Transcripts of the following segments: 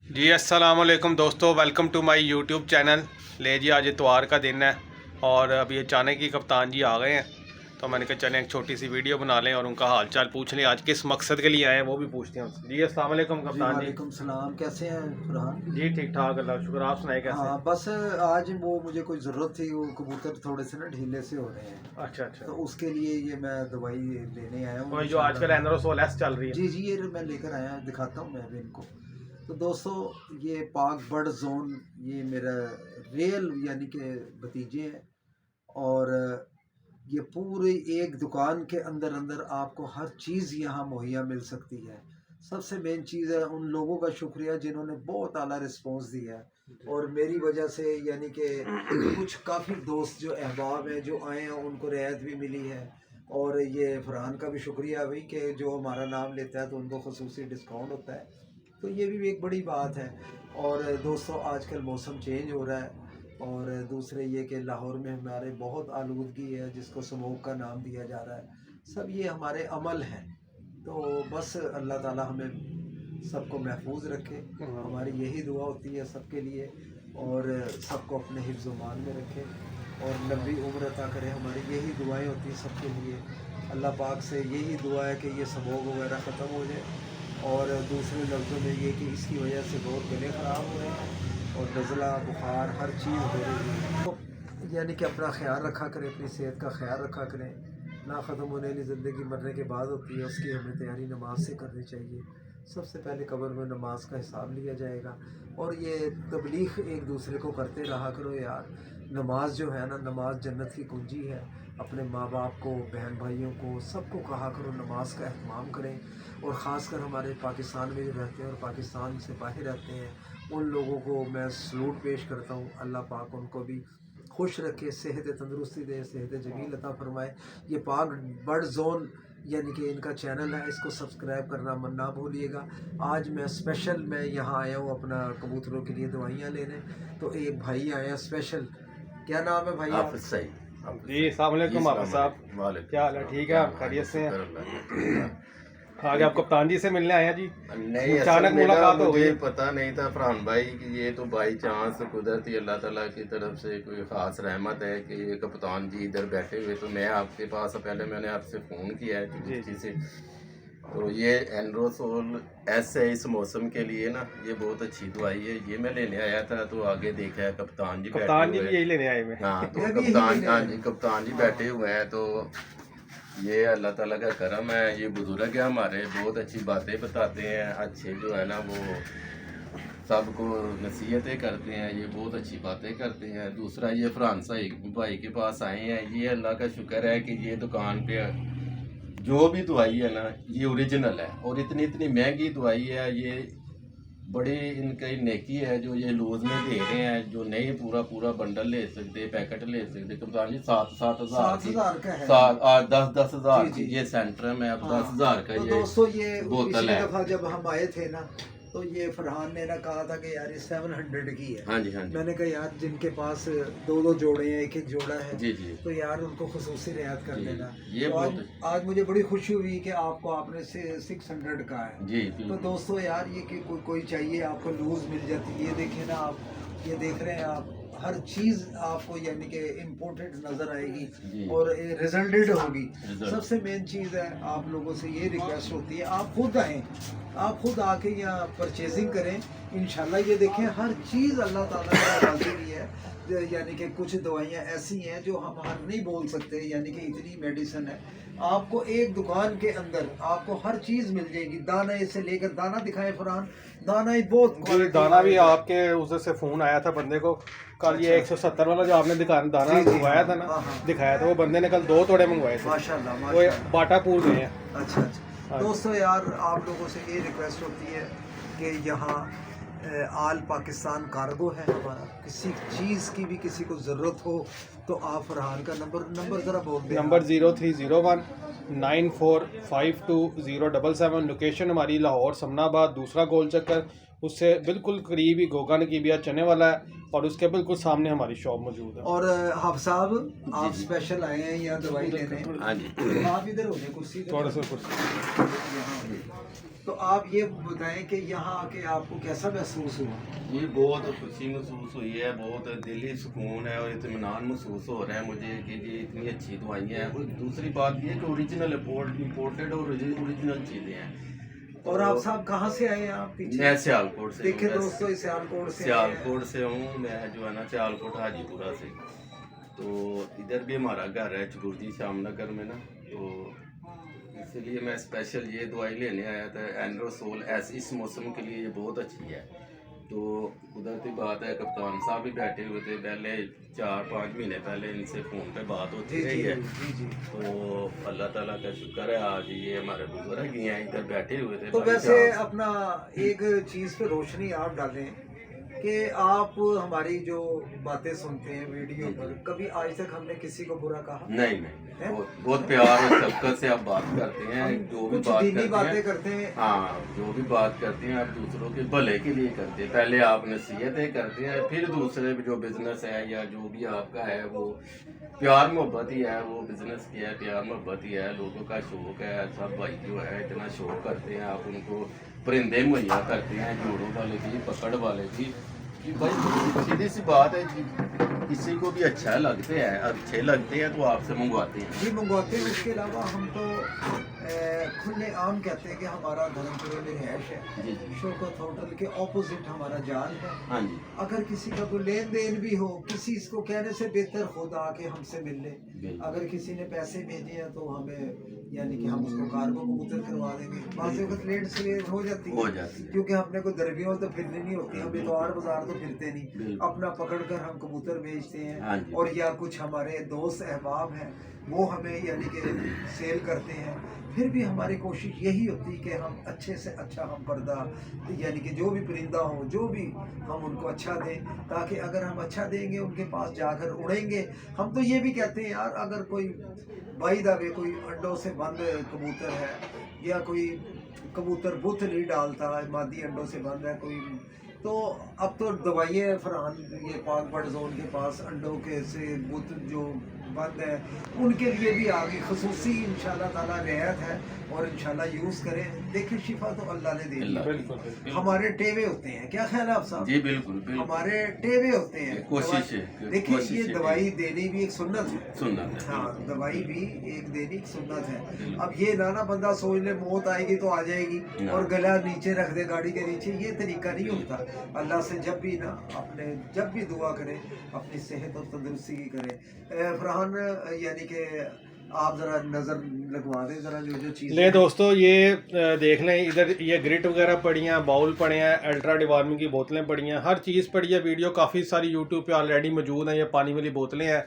जी अस्सलाम वालेकुम दोस्तों, welcome to my YouTube channel. ले जी, आज इतवार का दिन है और अभी अचानक ही कप्तान जी आ गए हैं, तो मैंने कहा चलें एक छोटी सी वीडियो बना लें और उनका हाल चाल पूछ लें। आज किस मकसद के लिए आए हैं वो भी पूछते हैं उनसे। जी अस्सलाम वालेकुम जी कप्तान जी। वालेकुम सलाम। कैसे हैं फरहान? जी ठीक ठाक, अल्लाह का शुक्र। आप सुनाए कैसे हाँ, हैं? बस आज वो मुझे कोई ज़रूरत थी, वो कबूतर थोड़े से ना ढीले से हो रहे हैं, अच्छा अच्छा। तो उसके लिए ये मैं दवाई लेने आया हूँ वही जो आजकल इंशाल्लाह। एनरोसोलेस चल रही है। जी जी, ये मैं लेकर आया हूँ, दिखाता हूँ मैं भी इनको। तो दोस्तों, ये पाक बर्ड जोन, ये मेरा रियल यानी कि भतीजे हैं। और ये पूरी एक दुकान के अंदर अंदर आपको हर चीज़ यहाँ मुहैया मिल सकती है। सबसे मेन चीज़ है उन लोगों का शुक्रिया जिन्होंने बहुत आला रिस्पॉन्स दिया है, और मेरी वजह से यानी कि कुछ काफ़ी दोस्त जो अहबाब हैं जो आए हैं उनको रियायत भी मिली है। और ये फरहान का भी शुक्रिया भाई कि जो हमारा नाम लेता है तो उनको खसूसी डिस्काउंट होता है, तो ये भी एक बड़ी बात है। और दोस्तों, आजकल मौसम चेंज हो रहा है, और दूसरे ये कि लाहौर में हमारे बहुत आलूदगी है जिसको स्मोक का नाम दिया जा रहा है। सब ये हमारे अमल हैं। तो बस अल्लाह ताला हमें सबको महफूज रखे, हमारी यही दुआ होती है सबके लिए, और सबको अपने हिफ्ज़ मान में रखे और लंबी उम्र अता करे। हमारी यही दुआएं होती हैं सबके लिए। अल्लाह पाक से यही दुआ है कि ये स्मोक वगैरह ख़त्म हो जाए, और दूसरे लफ्ज़ों में ये कि इसकी वजह से बहुत गले ख़राब हो रहे हैं और नज़ला बुखार हर चीज़ हो रही है। तो यानी कि अपना ख्याल रखा करें, अपनी सेहत का ख्याल रखा करें। ना ख़त्म होने वाली ज़िंदगी मरने के बाद होती है, उसकी हमें तैयारी नमाज से करनी चाहिए। सबसे पहले कब्र में नमाज का हिसाब लिया जाएगा। और ये तबलीग एक दूसरे को करते रहा करो यार। नमाज जो है ना, नमाज जन्नत की कुंजी है। अपने माँ बाप को, बहन भाइयों को, सबको कहा करो नमाज का एहतमाम करें। और ख़ासकर हमारे पाकिस्तान में जो रहते हैं और पाकिस्तान से बाहर रहते हैं, उन लोगों को मैं सलूट पेश करता हूँ। अल्लाह पाक उनको भी खुश रखे, सेहत तंदुरुस्ती दे, सेहत जमील अता फरमाए। ये पाक बर्ड जोन यानी कि इनका चैनल है, इसको सब्सक्राइब करना मन ना भूलिएगा। आज मैं स्पेशल यहाँ आया हूँ अपना कबूतरों के लिए दवाइयाँ लेने। तो एक भाई आए हैं स्पेशल। क्या नाम है भाई? हाफिज सही। जी अस्सलाम वालेकुम हाफिज साहब, क्या हाल है? ठीक है, आप खैरियत से हैं? आज आप कप्तान जी से मिलने आए हैं जी? नहीं, अचानक मुलाकात हो मुझे गई। पता नहीं था फरहान भाई कि ये तो बाई चांस कुदरती अल्लाह ताला की तरफ से कोई ख़ास रहमत है कि ये कप्तान जी इधर बैठे हुए। तो मैं आपके पास, पहले मैंने आपसे फ़ोन किया है किसी से। तो ये एनरोसोल एस है इस मौसम के लिए ना, ये बहुत अच्छी दवाई है। ये मैं लेने आया था, तो आगे देखा है कप्तान जी बैठे कप्तान जी हुए भी यही लेने आए हुए। हाँ, तो मैं भी यही लेने हाँ आया जी, हूँ। कप्तान जी बैठे हुए हैं। तो ये अल्लाह ताला का करम है। ये बुजुर्ग है हमारे, बहुत अच्छी बातें बताते हैं, अच्छे जो है ना वो सबको नसीहतें करते हैं, ये बहुत अच्छी बातें करते हैं। दूसरा, ये फरहान भाई के पास आए हैं। ये अल्लाह का शुक्र है कि ये दुकान पे जो भी दवाई है ना, ये ओरिजिनल है, और इतनी इतनी महंगी दवाई है। ये बड़ी इनकी नेकी है जो ये लूज में दे रहे हैं, जो नहीं पूरा पूरा बंडल ले सकते, पैकेट ले सकते। कप्तान जी 7,000 की, 7,000 का है। 10,000 जी, की जी। ये सेंटर में अब हाँ। 10,000 का तो ये दोस्तों, ये बोतल पिछली है। दफ़ा जब हम आए थे ना, तो ये फरहान ने ना कहा था कि यार ये 700 की है। हाँ जी, हाँ जी, मैंने कहा यार जिनके पास दो दो जोड़े हैं, एक एक जोड़ा है, जी जी तो यार उनको खसूसी रियायत कर जी। देना। ये तो बहुत आज मुझे बड़ी खुशी हुई कि आपने से 600 का है। जी तो बिल्कुल। दोस्तों यार, ये कि कोई चाहिए आपको लूज मिल जाती है। ये देखिए ना आप, ये देख रहे हैं आप, हर चीज़ आपको यानी कि इम्पोर्टेड नज़र जी। आएगी और रिजल्टेड होगी। रिजल्ट। सबसे मेन चीज़ है, आप लोगों से ये रिक्वेस्ट होती है, आप खुद आएँ, आप खुद आके यहाँ परचेजिंग करें। इंशाल्लाह ये देखें, हर चीज़ अल्लाह ताला ने डाली हुई है। यानी कि कुछ दवाइयाँ ऐसी हैं जो हम बाहर नहीं बोल सकते, यानी कि इतनी मेडिसिन है। आपको एक दुकान के अंदर आपको हर चीज़ मिल जाएगी, दाना से लेकर, दाना दिखाएं फरहान, दाना ही बहुत जी क्वालिटी दाना भी वाला है। आपके उधर से फ़ोन आया था बंदे को कल। ये अच्छा। 170 वाला जो आपने दाना जी, जी, मंगवाया हाँ, था ना, हाँ, हाँ। दिखाया था, वो बंदे ने कल 2 तोड़े मंगवाए थे। माशाल्लाह वो माशाल्लाह। बाटापुर गए हैं। अच्छा अच्छा। हाँ। दोस्तों यार, आप लोगों से ये रिक्वेस्ट होती है कि यहाँ आल पाकिस्तान कार्गो है हमारा। किसी चीज़ की भी किसी को ज़रूरत हो तो आप फरहान का नंबर ज़रा बोल दें। नंबर 0301 9452 077। लोकेशन हमारी लाहौर समनाबाद, दूसरा गोल चक्कर, उससे बिल्कुल करीब ही गोगन की बिया चने वाला है और उसके बिल्कुल सामने हमारी शॉप मौजूद है। और हाफ साहब आप स्पेशल आए हैं यहाँ दवाई लेने, हाँ जी। तो आप इधर हो गए कुर्सी इधर। थोड़ा सा कुर्सी। यहाँ तो आप ये बताएं कि यहाँ आके आपको कैसा महसूस हुआ? ये बहुत खुशी महसूस हुई है, बहुत दिली सुकून है और इत्मीनान महसूस हो रहा है मुझे कि ये इतनी अच्छी दवाइयाँ हैं। और दूसरी बात ये कि ओरिजिनल इम्पोर्टेड और ओरिजिनल चीज़ें हैं। और आप साहब कहाँ से आए हैं आप पीछे? मैं सियालकोट से देखे हूँ। दोस्तों इस सियालकोट से सियालकोट से हूँ मैं, जो है ना सियालकोट हाजीपुरा से। तो इधर भी हमारा घर है चकुर्दी श्यामनगर में ना, तो इसलिए मैं स्पेशल ये दवाई लेने आया था। एंड्रोसोल इस मौसम के लिए ये बहुत अच्छी है। तो कुदरती बात है, कप्तान साहब भी बैठे हुए थे पहले 4-5 महीने पहले, इनसे फ़ोन पे बात होती रही है। तो अल्लाह ताला का शुक्र है आज ये हमारे बुजुर्ग ही हैं इधर बैठे हुए थे। तो वैसे अपना एक चीज़ पे रोशनी आप डालें कि आप हमारी जो बातें सुनते हैं वीडियो पर, कभी आज तक हमने किसी को बुरा कहा? नहीं, बहुत प्यार और शफ़क़त से आप बात करते हैं। जो भी बातें करते हैं, हाँ, जो भी बात करते हैं आप दूसरों के भले के लिए करते हैं। पहले आप नसीहतें करते हैं, फिर दूसरे जो बिजनेस है या जो भी आपका है वो प्यार मोहब्बत ही है। वो बिजनेस की है, प्यार मोहब्बत ही है, लोगों का शौक है। सब भाई जो है इतना शौक करते हैं, आप उनको परिंदे मुहैया करते हैं, जोड़ों वाले भी, पकड़ वाले भी। कि भाई सीधी सी बात है कि किसी को भी अच्छे लगते हैं तो आपसे मंगवाते हैं। जी मंगवाते हैं। उसके अलावा हम तो खुले आम कहते हैं कि हमारा धर्मपुरे में रिहाइश है। जी जी। शौकत होटल के ऑपोजिट हमारा जाल है। हाँ जी। अगर किसी का कोई लेन देन भी हो, किसी को कहने से बेहतर खुद आके हमसे मिल ले। अगर किसी ने पैसे भेजे हैं तो हमें यानी कि हम उसको कार्गो कबूतर करवा देंगे। बाज़ वक्त लेट से हो जाती है क्योंकि हमने कोई दरबियों तो फिरनी नहीं होती, हम इतवार बाजार तो फिरते नहीं, अपना पकड़ कर हम कबूतर बेचते हैं। और या कुछ हमारे दोस्त अहबाब हैं वो हमें यानी कि सेल करते हैं। फिर भी हमारी कोशिश यही होती है कि हम अच्छे से अच्छा हम पर्दा यानी कि जो भी परिंदा हो, जो भी हम उनको अच्छा दें, ताकि अगर हम अच्छा देंगे उनके पास जाकर उड़ेंगे। हम तो ये भी कहते हैं यार, अगर कोई बाई दावे कोई अंडों से बंद कबूतर है या कोई कबूतर बुत नहीं डालता, मादी अंडों से बंद है कोई, तो अब तो दवाइयाँ फरहान ये पाक बर्ड जोन के पास अंडों के से बुत जो बंद है उनके लिए भी आगे खसूसी इंशाल्लाह ताला रियायत है और इंशाल्लाह यूज़ करें। देखिए शिफा तो अल्लाह ने दे दी। हमारे टेवे होते हैं, क्या ख्याल है आप साहब? जी बिल्कुल। हमारे टेवे होते हैं। कोशिश है। देखिए ये दवाई देनी भी एक सुन्नत है। सुन्नत है। हाँ, दवाई भी एक देनी एक सुन्नत है। अब ये ना बंदा सोच ले मौत आएगी तो आ जाएगी और गला नीचे रख दे गाड़ी के नीचे, ये तरीका नहीं होता। अल्लाह से जब भी ना अपने जब भी दुआ करें अपनी सेहत और तंदुरुस्ती की करें। फरहान यानी कि आप जरा नजर लगवा दें जरा जो चीज़ ले दोस्तों, ये देख लें, इधर ये ग्रिट वगैरह पड़ी हैं, बाउल पड़े हैं, अल्ट्रा डिवार्मिंग की बोतलें पड़ी हैं, हर चीज़ पड़ी है। वीडियो काफ़ी सारी यूट्यूब पे ऑलरेडी मौजूद हैं। ये पानी वाली बोतलें हैं,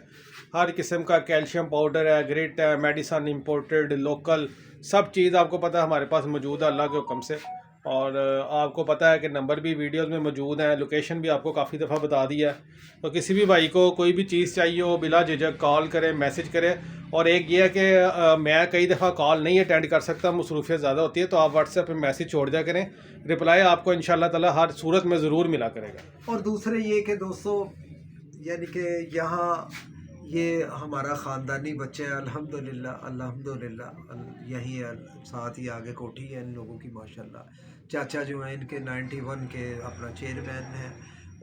हर किस्म का कैल्शियम पाउडर है, ग्रिट है, मेडिसन इम्पोर्टेड लोकल, सब चीज़ आपको पता है हमारे पास मौजूद है अल्लाह के हुक्म से। और आपको पता है कि नंबर भी वीडियोस में मौजूद हैं, लोकेशन भी आपको काफ़ी दफ़ा बता दिया है। तो किसी भी भाई को कोई भी चीज़ चाहिए हो बिला झिझक कॉल करें, मैसेज करें। और एक ये है कि मैं कई दफ़ा कॉल नहीं अटेंड कर सकता, मसरूफियत ज़्यादा होती है, तो आप व्हाट्सएप पे मैसेज छोड़ दिया करें, रिप्लाई आपको इंशाल्लाह ताला हर सूरत में ज़रूर मिला करेगा। और दूसरे ये कि दोस्तों यानी कि यहाँ ये हमारा ख़ानदानी बच्चे हैं अल्हम्दुलिल्लाह अल्हम्दुलिल्लाह। यहीं साथ ही आगे कोठी है इन लोगों की माशाल्लाह। चाचा जो हैं इनके 91 के अपना चेयरमैन हैं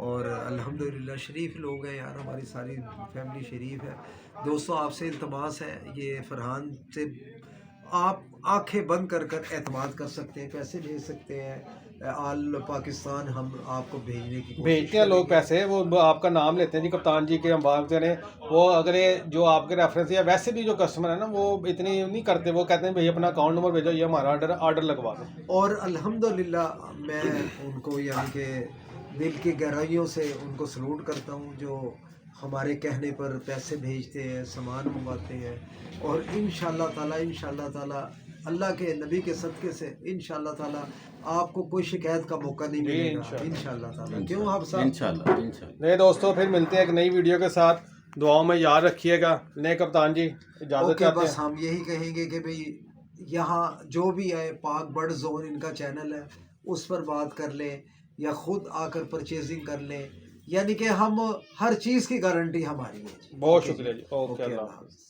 और अल्हम्दुलिल्लाह शरीफ लोग हैं यार, हमारी सारी फैमिली शरीफ है। दोस्तों आपसे इल्तमास है, ये फरहान से आप आंखें बंद कर एतमाद कर सकते हैं, पैसे भेज सकते हैं। आल पाकिस्तान हम आपको भेजने की भेजते हैं लोग पैसे, वो आपका नाम लेते हैं जी कप्तान जी के, हम बात करें वो अगर जो आपके रेफरेंस या वैसे भी जो कस्टमर है ना वो इतनी नहीं करते, वो कहते हैं भाई अपना अकाउंट नंबर भेजो, ये हमारा ऑर्डर लगवा दो। और अल्हम्दुलिल्लाह मैं उनको यानी कि दिल की गहराइयों से उनको सलूट करता हूँ जो हमारे कहने पर पैसे भेजते हैं, सामान मंगवाते हैं। और इंशाल्लाह ताला अल्लाह के नबी के सदक़े से इंशाल्लाह ताला आपको कोई शिकायत का मौका नहीं मिलेगा इंशाल्लाह ताला। क्यों आप साहब? इंशाल्लाह। नहीं दोस्तों, फिर मिलते हैं एक नई वीडियो के साथ, दुआओं में याद रखिएगा। नहीं कप्तान जी इजाज़त चाहते हैं। बस हम यही कहेंगे कि भाई यहाँ जो भी है पाक बर्ड जोन इनका चैनल है, उस पर बात कर लें یا خود آ کر پرچیزنگ کر لیں، یعنی کہ ہم ہر چیز کی گارنٹی ہماری ہے جی۔ بہت شکریہ جی، اوکے، اوکے، اللہ اللہ حافظ۔ حافظ۔